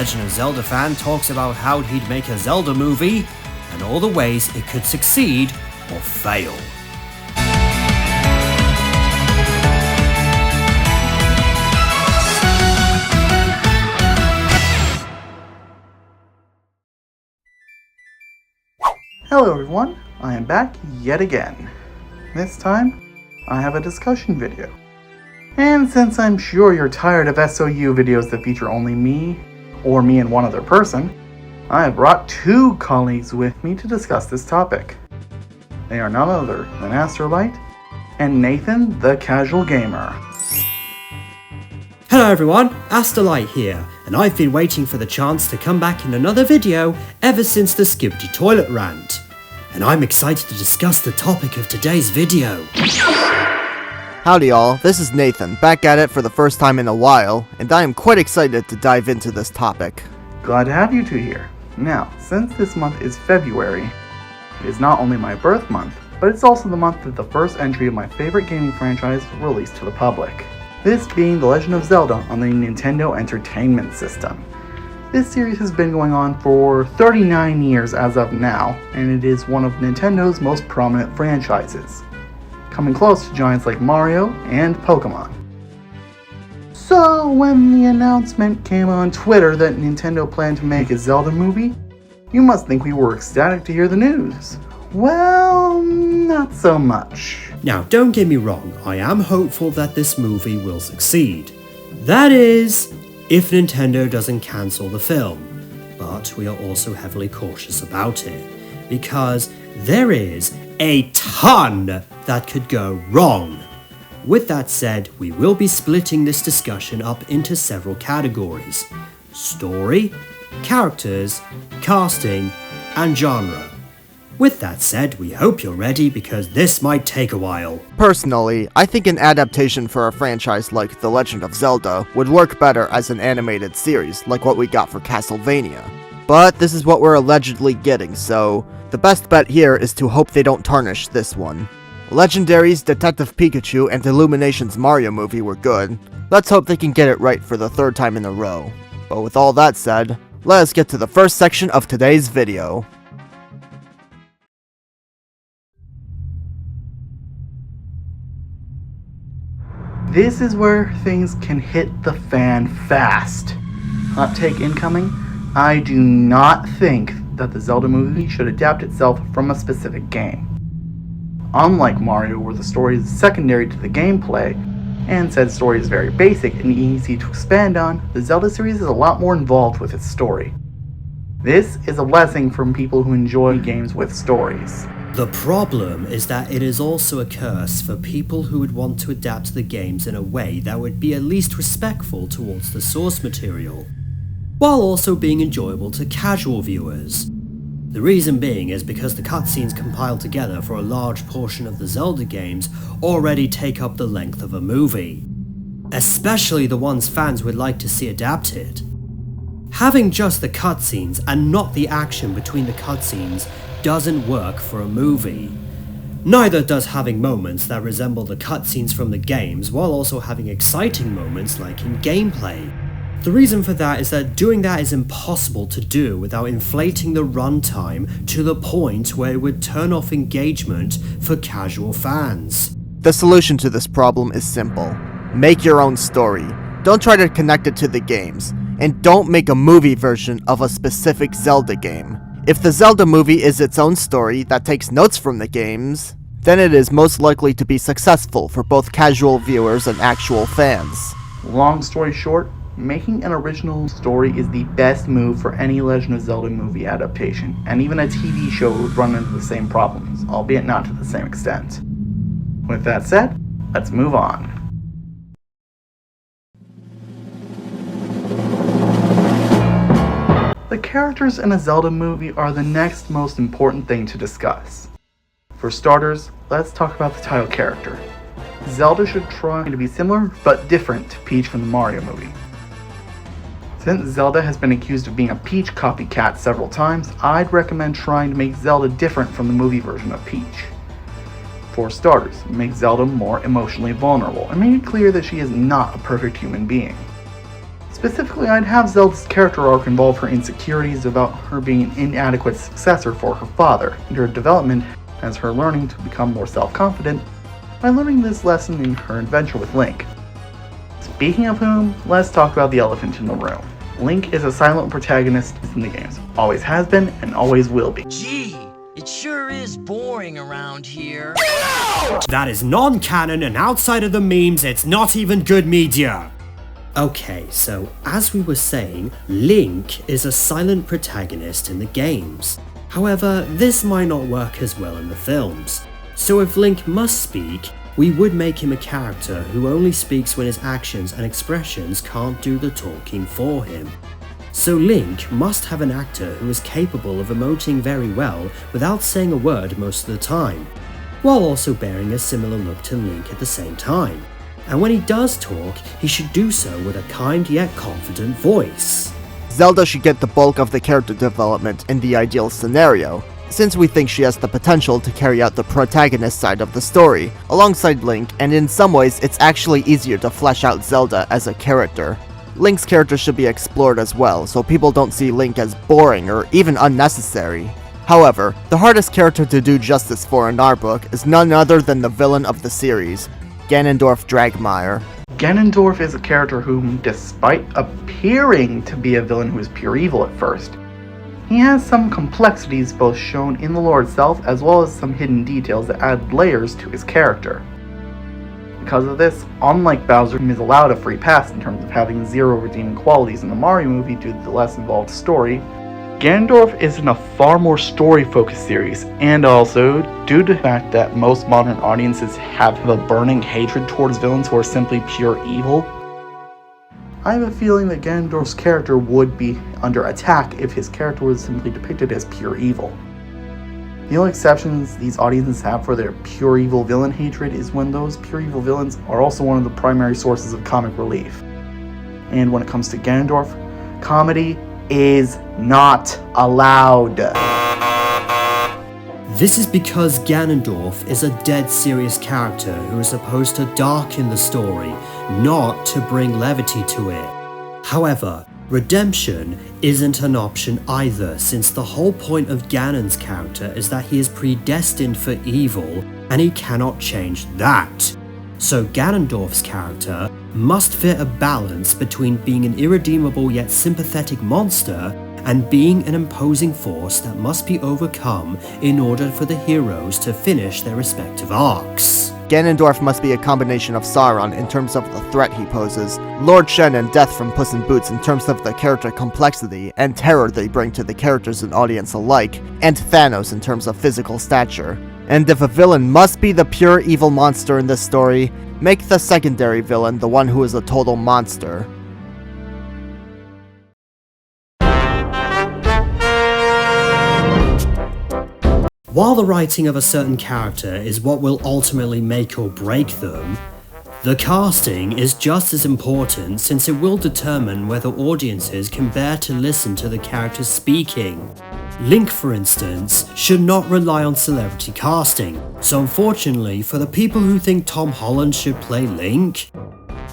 Legend of Zelda fan talks about how he'd make a Zelda movie and all the ways it could succeed or fail. Hello everyone, I am back yet again. This time, I have a discussion video. And since I'm sure you're tired of SOU videos that feature only me, or me and one other person, I have brought two colleagues with me to discuss this topic. They are none other than Astrolight and Nathan the Casual Gamer. Hello everyone, Astrolight here, and I've been waiting for the chance to come back in another video ever since the Skibidi Toilet rant. And I'm excited to discuss the topic of today's video. Howdy y'all, this is Nathan, back at it for the first time in a while, and I am quite excited to dive into this topic. Glad to have you two here. Now, since this month is February, it is not only my birth month, but it's also the month that the first entry of my favorite gaming franchise released to the public. This being The Legend of Zelda on the Nintendo Entertainment System. This series has been going on for 39 years as of now, and it is one of Nintendo's most prominent franchises, coming close to giants like Mario and Pokemon. So when the announcement came on Twitter that Nintendo planned to make a Zelda movie, you must think we were ecstatic to hear the news. Well, not so much. Now, don't get me wrong, I am hopeful that this movie will succeed. That is, if Nintendo doesn't cancel the film. But we are also heavily cautious about it, because there is a ton that could go wrong. With that said, we will be splitting this discussion up into several categories: story, characters, casting, and genre. With that said, we hope you're ready because this might take a while. Personally, I think an adaptation for a franchise like The Legend of Zelda would work better as an animated series, like what we got for Castlevania. But this is what we're allegedly getting, so the best bet here is to hope they don't tarnish this one. Legendary's Detective Pikachu and Illumination's Mario movie were good. Let's hope they can get it right for the third time in a row. But with all that said, let us get to the first section of today's video. This is where things can hit the fan fast. Hot take incoming, I do not think that the Zelda movie should adapt itself from a specific game. Unlike Mario, where the story is secondary to the gameplay, and said story is very basic and easy to expand on, the Zelda series is a lot more involved with its story. This is a blessing from people who enjoy games with stories. The problem is that it is also a curse for people who would want to adapt the games in a way that would be at least respectful towards the source material, while also being enjoyable to casual viewers. The reason being is because the cutscenes compiled together for a large portion of the Zelda games already take up the length of a movie, especially the ones fans would like to see adapted. Having just the cutscenes and not the action between the cutscenes doesn't work for a movie. Neither does having moments that resemble the cutscenes from the games while also having exciting moments like in gameplay. The reason for that is that doing that is impossible to do without inflating the runtime to the point where it would turn off engagement for casual fans. The solution to this problem is simple. Make your own story. Don't try to connect it to the games, and don't make a movie version of a specific Zelda game. If the Zelda movie is its own story that takes notes from the games, then it is most likely to be successful for both casual viewers and actual fans. Long story short, making an original story is the best move for any Legend of Zelda movie adaptation, and even a TV show would run into the same problems, albeit not to the same extent. With that said, let's move on. The characters in a Zelda movie are the next most important thing to discuss. For starters, let's talk about the title character. Zelda should try to be similar but different to Peach from the Mario movie. Since Zelda has been accused of being a Peach copycat several times, I'd recommend trying to make Zelda different from the movie version of Peach. For starters, make Zelda more emotionally vulnerable and make it clear that she is not a perfect human being. Specifically, I'd have Zelda's character arc involve her insecurities about her being an inadequate successor for her father, and her development as her learning to become more self-confident by learning this lesson in her adventure with Link. Speaking of whom, let's talk about the elephant in the room. Link is a silent protagonist in the games, always has been and always will be. Gee, it sure is boring around here. That is non-canon, and outside of the memes, it's not even good media. Okay, so as we were saying, Link is a silent protagonist in the games. However, this might not work as well in the films. So if Link must speak, we would make him a character who only speaks when his actions and expressions can't do the talking for him. So Link must have an actor who is capable of emoting very well without saying a word most of the time, while also bearing a similar look to Link at the same time. And when he does talk, he should do so with a kind yet confident voice. Zelda should get the bulk of the character development in the ideal scenario, since we think she has the potential to carry out the protagonist side of the story, alongside Link, and in some ways it's actually easier to flesh out Zelda as a character. Link's character should be explored as well, so people don't see Link as boring or even unnecessary. However, the hardest character to do justice for in our book is none other than the villain of the series, Ganondorf Dragmire. Ganondorf is a character whom, despite appearing to be a villain who is pure evil at first, he has some complexities both shown in the lore itself as well as some hidden details that add layers to his character. Because of this, unlike Bowser, who is allowed a free pass in terms of having zero redeeming qualities in the Mario movie due to the less involved story, Ganondorf is in a far more story-focused series, and also, due to the fact that most modern audiences have a burning hatred towards villains who are simply pure evil, I have a feeling that Ganondorf's character would be under attack if his character was simply depicted as pure evil. The only exceptions these audiences have for their pure evil villain hatred is when those pure evil villains are also one of the primary sources of comic relief. And when it comes to Ganondorf, comedy is not allowed. This is because Ganondorf is a dead serious character who is supposed to darken the story, not to bring levity to it. However, redemption isn't an option either, since the whole point of Ganon's character is that he is predestined for evil and he cannot change that. So Ganondorf's character must fit a balance between being an irredeemable yet sympathetic monster and being an imposing force that must be overcome in order for the heroes to finish their respective arcs. Ganondorf must be a combination of Sauron in terms of the threat he poses, Lord Shen and Death from Puss in Boots in terms of the character complexity and terror they bring to the characters and audience alike, and Thanos in terms of physical stature. And if a villain must be the pure evil monster in this story, make the secondary villain the one who is a total monster. While the writing of a certain character is what will ultimately make or break them, the casting is just as important, since it will determine whether audiences can bear to listen to the character speaking. Link, for instance, should not rely on celebrity casting, so unfortunately for the people who think Tom Holland should play Link,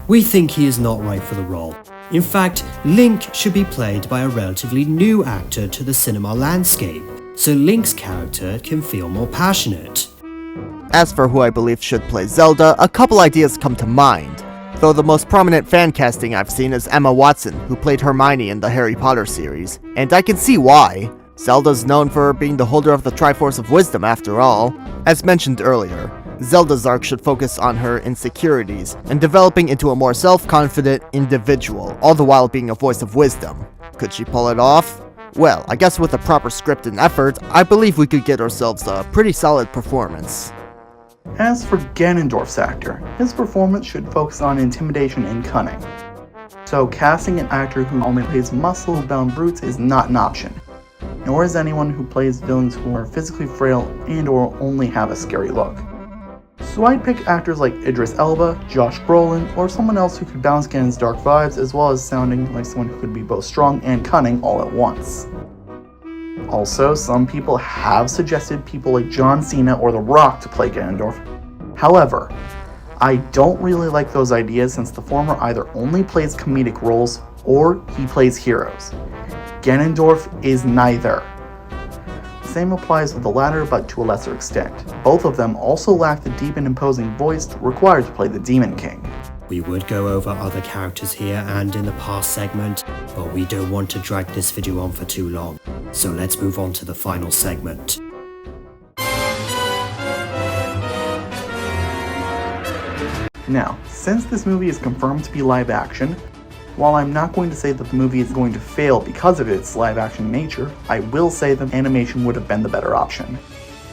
we think he is not right for the role. In fact, Link should be played by a relatively new actor to the cinema landscape, so Link's character can feel more passionate. As for who I believe should play Zelda, a couple ideas come to mind, though the most prominent fan casting I've seen is Emma Watson, who played Hermione in the Harry Potter series, and I can see why. Zelda's known for being the holder of the Triforce of Wisdom after all. As mentioned earlier, Zelda's arc should focus on her insecurities and developing into a more self-confident individual, all the while being a voice of wisdom. Could she pull it off? Well, I guess with the proper script and effort, I believe we could get ourselves a pretty solid performance. As for Ganondorf's actor, his performance should focus on intimidation and cunning. So casting an actor who only plays muscle-bound brutes is not an option, nor is anyone who plays villains who are physically frail and or only have a scary look. So I'd pick actors like Idris Elba, Josh Brolin, or someone else who could balance Ganon's dark vibes as well as sounding like someone who could be both strong and cunning all at once. Also, some people have suggested people like John Cena or The Rock to play Ganondorf. However, I don't really like those ideas since the former either only plays comedic roles or he plays heroes. Ganondorf is neither. The same applies with the latter, but to a lesser extent. Both of them also lack the deep and imposing voice required to play the Demon King. We would go over other characters here and in the past segment, but we don't want to drag this video on for too long, so let's move on to the final segment. Now, since this movie is confirmed to be live action, while I'm not going to say that the movie is going to fail because of its live action nature, I will say that animation would have been the better option.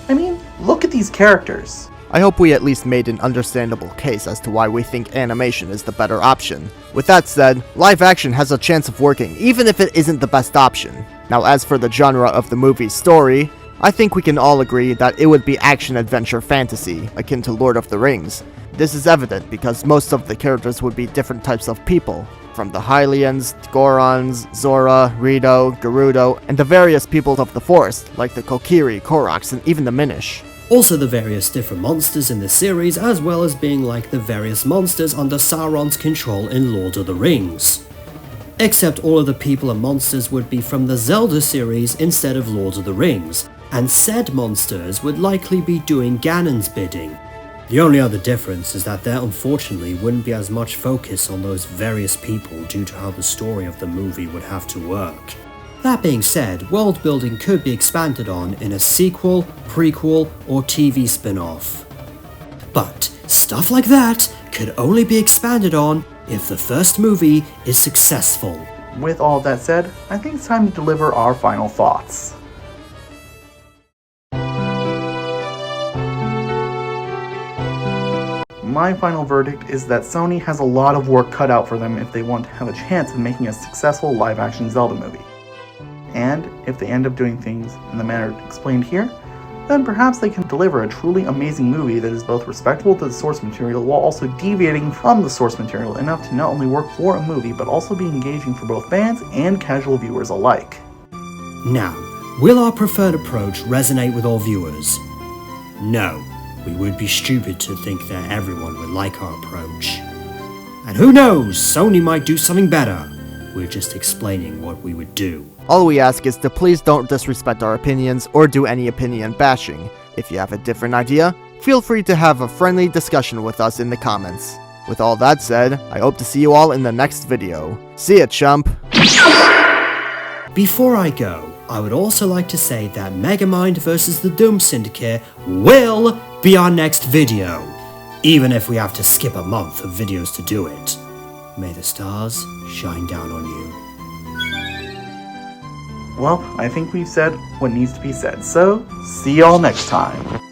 I mean, look at these characters. I hope we at least made an understandable case as to why we think animation is the better option. With that said, live action has a chance of working, even if it isn't the best option. Now, as for the genre of the movie's story, I think we can all agree that it would be action-adventure fantasy, akin to Lord of the Rings. This is evident because most of the characters would be different types of people, from the Hylians, Gorons, Zora, Rito, Gerudo, and the various peoples of the forest, like the Kokiri, Koroks, and even the Minish. Also the various different monsters in the series, as well as being like the various monsters under Sauron's control in Lord of the Rings. Except all of the people and monsters would be from the Zelda series instead of Lord of the Rings, and said monsters would likely be doing Ganon's bidding. The only other difference is that there unfortunately wouldn't be as much focus on those various people due to how the story of the movie would have to work. That being said, world building could be expanded on in a sequel, prequel, or TV spin-off. But stuff like that could only be expanded on if the first movie is successful. With all that said, I think it's time to deliver our final thoughts. My final verdict is that Sony has a lot of work cut out for them if they want to have a chance of making a successful live-action Zelda movie. And if they end up doing things in the manner explained here, then perhaps they can deliver a truly amazing movie that is both respectful to the source material while also deviating from the source material enough to not only work for a movie but also be engaging for both fans and casual viewers alike. Now, will our preferred approach resonate with all viewers? No. We would be stupid to think that everyone would like our approach. And who knows, Sony might do something better. We're just explaining what we would do. All we ask is to please don't disrespect our opinions or do any opinion bashing. If you have a different idea, feel free to have a friendly discussion with us in the comments. With all that said, I hope to see you all in the next video. See ya, chump! Before I go, I would also like to say that Megamind vs. the Doom Syndicate will be our next video, even if we have to skip a month of videos to do it. May the stars shine down on you. Well, I think we've said what needs to be said, so see y'all next time.